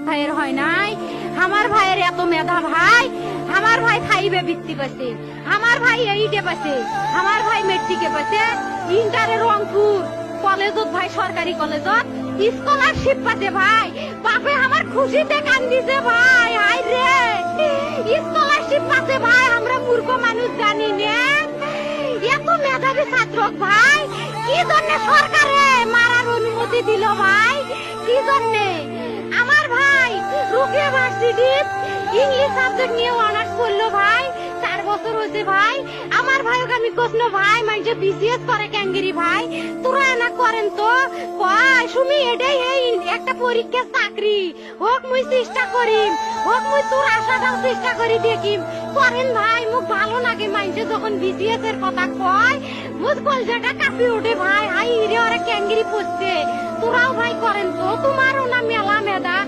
ভাইয়ের হয় নাই, আমার ভাইয়ের এত মেধা ভাই, আমার ভাই ফাইভে বৃত্তি পাচ্ছে, আমার ভাই এইটে পাচ্ছে, আমার ভাই মেট্রিকে পাচ্ছে, ইন্টারে রংপুর কলেজত ভাই সরকারি কলেজত স্কলারশিপ পাচ্ছে ভাই, বাপে আমার খুশিতে কান্দিছে ভাই, হাই রে স্কলারশিপ পাচ্ছে ভাই, আমরা মূর্খ মানুষ জানি না এত মেধাবী ছাত্র ভাই, কি জন্য সরকারে মারার অনুমতি দিল ভাই, কি জন্যে? আমার ভাই রুকিয়া ভার্সিটি ইংলিশ সাবজেক্ট নিয়ে অনার্স করলো ভাই, 4 বছর হয়েছে ভাই, আমার ভাইকে আমি কইলো ভাই মানে বিসিএস করে ক্যাঙ্গেরি ভাই, তোরা না করেন তো কয় সুমি এটাই এই একটা পরীক্ষা চাকরি হোক মুই চেষ্টা করিম, হোক মুই তোর আশাটাও চেষ্টা করি দেখিম, করেন ভাই মুখ ভালো লাগে মাইনছে যখন বিসিএস এর কথা কয়, মুখ কলজাটা কাঁপি ওঠে ভাই, হাই রে ওরা ক্যাঙ্গেরি পড়ছে, তোরাও ভাই করেন তো, তোমারও না মেলা মেধা।